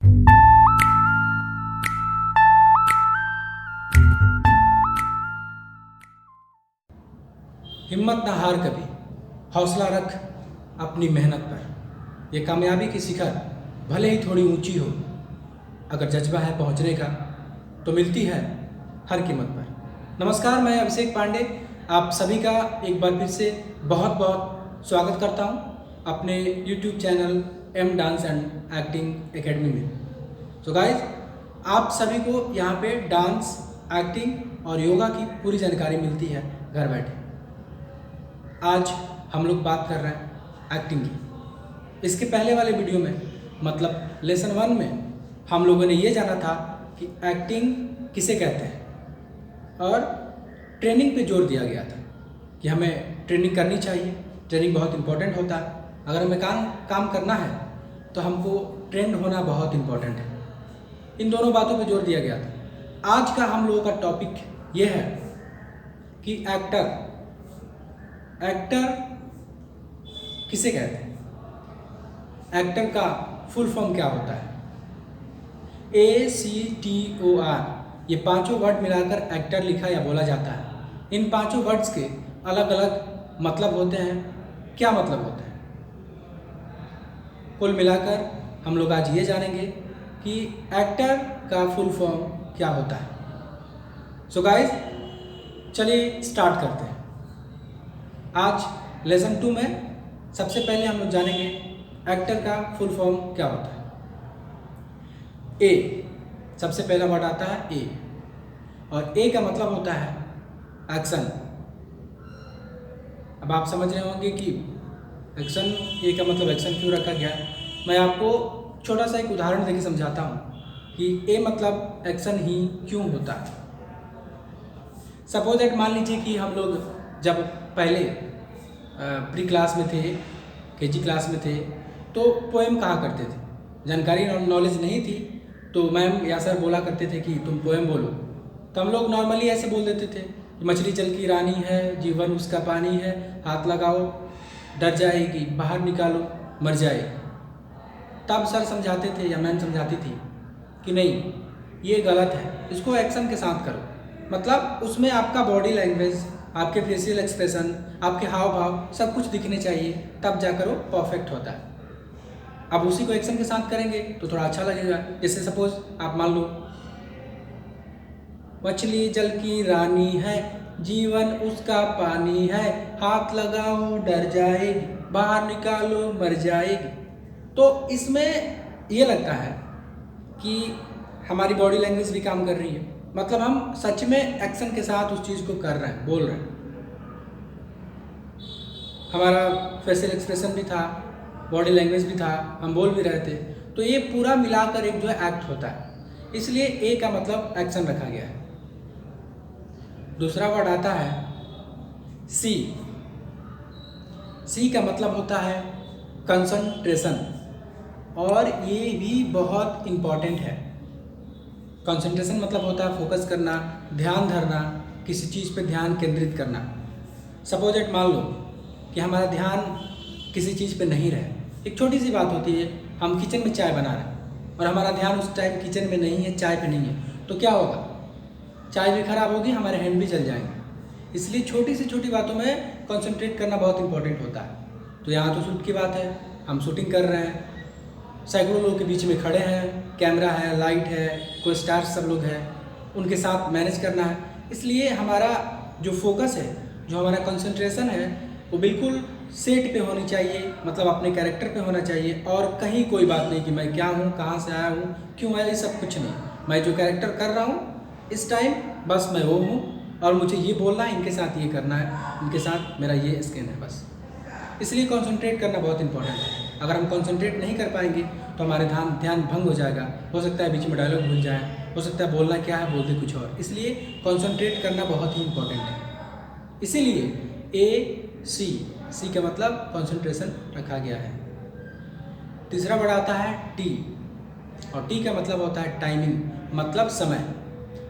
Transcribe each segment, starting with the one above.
हिम्मत ना हार कभी, हौसला रख अपनी मेहनत पर। ये कामयाबी की शिखर भले ही थोड़ी ऊंची हो, अगर जज्बा है पहुंचने का तो मिलती है हर कीमत पर। नमस्कार, मैं अभिषेक पांडे आप सभी का एक बार फिर से बहुत बहुत स्वागत करता हूं अपने YouTube channel M dance and acting academy में। तो गाइस, आप सभी को यहाँ पे डांस, एक्टिंग और योगा की पूरी जानकारी मिलती है घर बैठे। आज हम लोग बात कर रहे हैं एक्टिंग की। इसके पहले वाले वीडियो में मतलब लेसन 1 में हम लोगों ने ये जाना था कि एक्टिंग किसे कहते हैं और ट्रेनिंग पे जोर दिया गया था कि हमें ट्रेनिंग करनी चाहिए। ट्रेनिंग बहुत इम्पोर्टेंट होता है। अगर हमें काम करना है तो हमको ट्रेंड होना बहुत इम्पोर्टेंट है। इन दोनों बातों पे जोर दिया गया था। आज का हम लोगों का टॉपिक ये है कि एक्टर किसे कहते हैं। एक्टर का फुल फॉर्म क्या होता है? ACTOR, ये पांचों वर्ड मिलाकर एक्टर लिखा या बोला जाता है। इन पांचों वर्ड्स के अलग अलग मतलब होते हैं। क्या मतलब होते हैं? कुल मिलाकर हम लोग आज ये जानेंगे कि एक्टर का फुल फॉर्म क्या होता है। सो गाइस, चलिए स्टार्ट करते हैं। आज लेसन 2 में सबसे पहले हम लोग जानेंगे एक्टर का फुल फॉर्म क्या होता है। ए, सबसे पहला वर्ड आता है ए, और ए का मतलब होता है एक्शन। अब आप समझ रहे होंगे कि एक्शन, ए का मतलब एक्शन क्यों रखा गया है। मैं आपको छोटा सा एक उदाहरण देके समझाता हूँ कि ए मतलब एक्शन ही क्यों होता है। सपोज दैट, मान लीजिए कि हम लोग जब पहले प्री क्लास में थे, KG क्लास में थे, तो पोएम कहा करते थे। जानकारी नॉलेज नहीं थी तो मैम या सर बोला करते थे कि तुम पोएम बोलो, तो हम लोग नॉर्मली ऐसे बोल देते थे, मछली जल की रानी है, जीवन उसका पानी है, हाथ लगाओ डर जाएगी, बाहर निकालो मर जाएगी। तब सर समझाते थे या मैम समझाती थी कि नहीं, ये गलत है, इसको एक्शन के साथ करो। मतलब उसमें आपका बॉडी लैंग्वेज, आपके फेशियल एक्सप्रेशन, आपके हाव भाव सब कुछ दिखने चाहिए, तब जाकर वो परफेक्ट होता है। अब उसी को एक्शन के साथ करेंगे तो थोड़ा अच्छा लगेगा। जैसे सपोज आप मान लो, मछली जल की रानी है, जीवन उसका पानी है, हाथ लगाओ डर जाएगी, बाहर निकालो मर जाएगी। तो इसमें ये लगता है कि हमारी बॉडी लैंग्वेज भी काम कर रही है। मतलब हम सच में एक्शन के साथ उस चीज़ को कर रहे हैं, बोल रहे हैं। हमारा फेशियल एक्सप्रेशन भी था, बॉडी लैंग्वेज भी था, हम बोल भी रहे थे। तो ये पूरा मिलाकर एक जो है एक्ट होता है। इसलिए ए का मतलब एक्शन रखा गया है। दूसरा वर्ड आता है सी। सी का मतलब होता है कंसंट्रेशन, और ये भी बहुत इम्पॉर्टेंट है। कंसंट्रेशन मतलब होता है फोकस करना, ध्यान धरना, किसी चीज़ पे ध्यान केंद्रित करना। सपोज एट, मान लो कि हमारा ध्यान किसी चीज़ पे नहीं रहे। एक छोटी सी बात होती है, हम किचन में चाय बना रहे हैं और हमारा ध्यान उस टाइम किचन में नहीं है, चाय पे नहीं है, तो क्या होगा? चाय भी खराब होगी, हमारे हैंड भी जल जाएंगे। इसलिए छोटी से छोटी बातों में कंसंट्रेट करना बहुत इंपॉर्टेंट होता है। तो यहाँ तो शूट की बात है, हम शूटिंग कर रहे हैं, सैकड़ों लोगों के बीच में खड़े हैं, कैमरा है, लाइट है, कोई स्टार्स सब लोग हैं, उनके साथ मैनेज करना है। इसलिए हमारा जो फोकस है, जो हमारा कंसंट्रेशन है, वो बिल्कुल सेट पे होनी चाहिए, मतलब अपने कैरेक्टर पे होना चाहिए। और कहीं कोई बात नहीं कि मैं क्या हूँ, कहाँ से आया हूँ, क्यों आया, ये सब कुछ नहीं। मैं जो कैरेक्टर कर रहा हूँ इस टाइम, बस मैं वो हूँ और मुझे ये बोलना है, इनके साथ ये करना है, इनके साथ मेरा ये स्किन है, बस। इसलिए कंसंट्रेट करना बहुत इंपॉर्टेंट है। अगर हम कंसंट्रेट नहीं कर पाएंगे तो हमारे ध्यान भंग हो जाएगा। हो सकता है बीच में डायलॉग भूल जाए, हो सकता है बोलना क्या है बोल दे कुछ और। इसलिए कंसंट्रेट करना बहुत ही इंपॉर्टेंट है। इसीलिए सी का मतलब कंसंट्रेशन रखा गया है। तीसरा वर्ड आता है टी, और टी का मतलब होता है टाइमिंग, मतलब समय।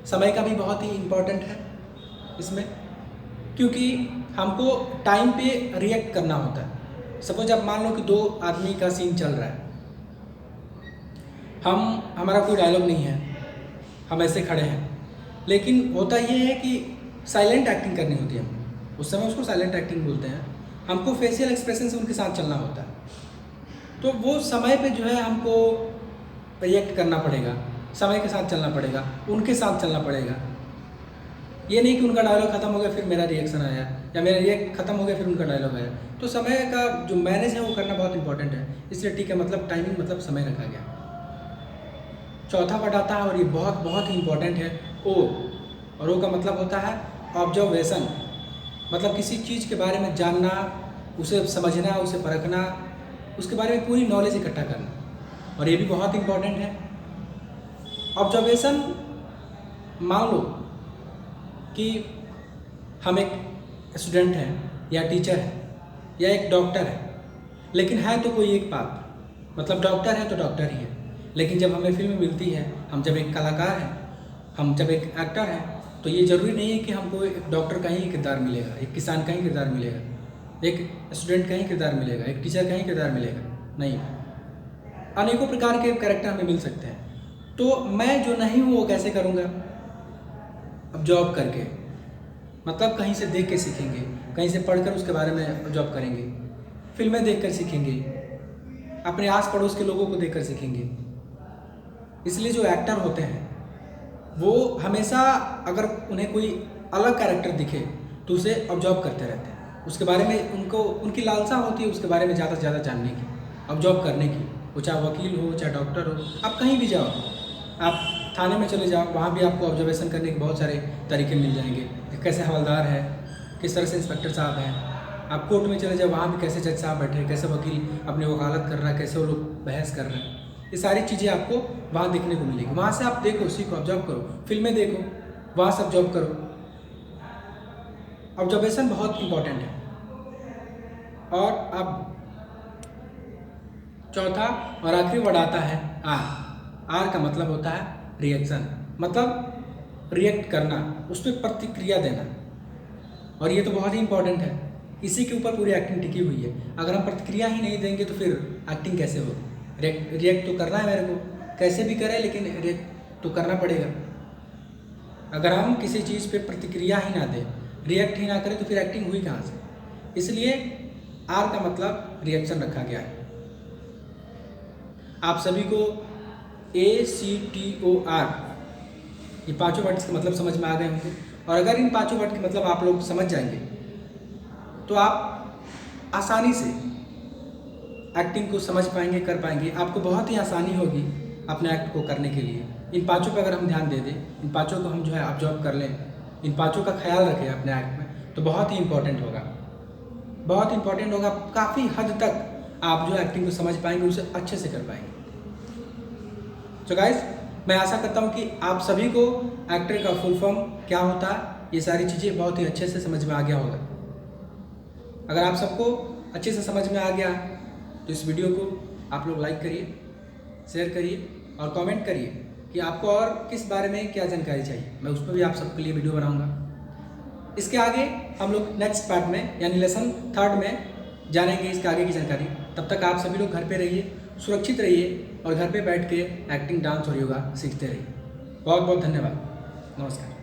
समय का भी बहुत ही इम्पोर्टेंट है इसमें, क्योंकि हमको टाइम पे रिएक्ट करना होता है। सपोज आप मान लो कि दो आदमी का सीन चल रहा है, हमारा कोई डायलॉग नहीं है, हम ऐसे खड़े हैं, लेकिन होता ये है कि साइलेंट एक्टिंग करनी होती है हमको, उस समय उसको साइलेंट एक्टिंग बोलते हैं। हमको फेशियल एक्सप्रेशन से उनके साथ चलना होता है, तो वो समय पे जो है हमको रिएक्ट करना पड़ेगा, समय के साथ चलना पड़ेगा, उनके साथ चलना पड़ेगा। ये नहीं कि उनका डायलॉग खत्म हो गया फिर मेरा रिएक्शन आया, या मेरा रिएक्ट खत्म हो गया फिर उनका डायलॉग आया। तो समय का जो मैनेज है वो करना बहुत इंपॉर्टेंट है, इसलिए ठीक है, मतलब टाइमिंग मतलब समय रखा गया। चौथा वर्ड आता है और ये बहुत बहुत ही इंपॉर्टेंट है, ओ। और ओ का मतलब होता है ऑब्जर्वेशन, मतलब किसी चीज़ के बारे में जानना, उसे समझना, उसे परखना, उसके बारे में पूरी नॉलेज इकट्ठा करना, और ये भी बहुत इंपॉर्टेंट है। ऑब्जर्वेशन, मान लो कि हम एक स्टूडेंट हैं या टीचर है या एक डॉक्टर है, लेकिन है तो कोई एक पात्र, मतलब डॉक्टर है तो डॉक्टर ही है। लेकिन जब हमें फिल्म मिलती है, हम जब एक कलाकार हैं, हम जब एक एक्टर हैं, तो ये ज़रूरी नहीं है कि हमको एक डॉक्टर का ही किरदार मिलेगा, एक किसान का ही किरदार मिलेगा, एक स्टूडेंट का ही किरदार मिलेगा, एक टीचर का ही किरदार मिलेगा, नहीं, अनेकों प्रकार के कैरेक्टर हमें मिल सकते हैं। तो मैं जो नहीं हूँ वो कैसे करूँगा? अब जॉब करके, मतलब कहीं से देख के सीखेंगे, कहीं से पढ़कर उसके बारे में जॉब करेंगे, फिल्में देखकर सीखेंगे, अपने आस पड़ोस के लोगों को देखकर सीखेंगे। इसलिए जो एक्टर होते हैं वो हमेशा, अगर उन्हें कोई अलग कैरेक्टर दिखे तो उसे ऑब्जर्व करते रहते हैं, उसके बारे में उनको, उनकी लालसा होती है उसके बारे में ज़्यादा से ज़्यादा जानने की, ऑब्जर्व करने की। वो चाहे वकील हो, चाहे डॉक्टर हो, आप कहीं भी जाओ, आप थाने में चले जाओ, वहाँ भी आपको ऑब्जर्वेशन करने के बहुत सारे तरीके मिल जाएंगे, कैसे हवलदार है, किस तरह से इंस्पेक्टर साहब हैं। आप कोर्ट में चले जाओ, वहाँ भी कैसे जज साहब बैठे हैं, कैसे वकील अपनी वकालत कर रहा है, कैसे वो लोग बहस कर रहे हैं, ये सारी चीज़ें आपको वहाँ देखने को मिलेगी। वहाँ से आप देखो, सीखो, ऑब्जर्व करो, फिल्में देखो, वहाँ से ऑब्जर्व करो। ऑब्जर्वेशन बहुत इंपॉर्टेंट है। और अब चौथा और आखिरी वर्ड आता है आर। आर का मतलब होता है रिएक्शन, मतलब रिएक्ट करना, उस पर प्रतिक्रिया देना। और ये तो बहुत ही इंपॉर्टेंट है, इसी के ऊपर पूरी एक्टिंग टिकी हुई है। अगर हम प्रतिक्रिया ही नहीं देंगे तो फिर एक्टिंग कैसे होगी? रिएक्ट तो करना है मेरे को, कैसे भी करें, लेकिन रिएक्ट तो करना पड़ेगा। अगर हम किसी चीज़ पे प्रतिक्रिया ही ना दें, रिएक्ट ही ना करें, तो फिर एक्टिंग हुई कहाँ से? इसलिए आर का मतलब रिएक्शन रखा गया है। आप सभी को ACTOR ये पांचों वर्ड्स के मतलब समझ में आ गए होंगे। और अगर इन पांचों वर्ड के मतलब आप लोग समझ जाएंगे तो आप आसानी से एक्टिंग को समझ पाएंगे, कर पाएंगे। आपको बहुत ही आसानी होगी अपने एक्ट को करने के लिए। इन पांचों पर अगर हम ध्यान दे दें, इन पांचों को हम जो है ऑब्जर्व कर लें, इन पांचों का ख्याल रखें अपने एक्ट में, तो बहुत ही इंपॉर्टेंट होगा, बहुत इंपॉर्टेंट होगा। काफ़ी हद तक आप जो एक्टिंग को समझ पाएंगे, उसे अच्छे से कर पाएंगे। तो गाइस, मैं आशा करता हूँ कि आप सभी को एक्टर का फुल फॉर्म क्या होता है, ये सारी चीज़ें बहुत ही अच्छे से समझ में आ गया होगा। अगर आप सबको अच्छे से समझ में आ गया तो इस वीडियो को आप लोग लाइक करिए, शेयर करिए और कमेंट करिए कि आपको और किस बारे में क्या जानकारी चाहिए। मैं उस पर भी आप सबके लिए वीडियो बनाऊंगा। इसके आगे हम लोग नेक्स्ट पार्ट में, यानी लेसन 3 में जानेंगे इसके आगे की जानकारी। तब तक आप सभी लोग घर पे रहिए, सुरक्षित रहिए और घर पे बैठ के एक्टिंग, डांस और योगा सीखते रहिए। बहुत बहुत धन्यवाद। नमस्कार।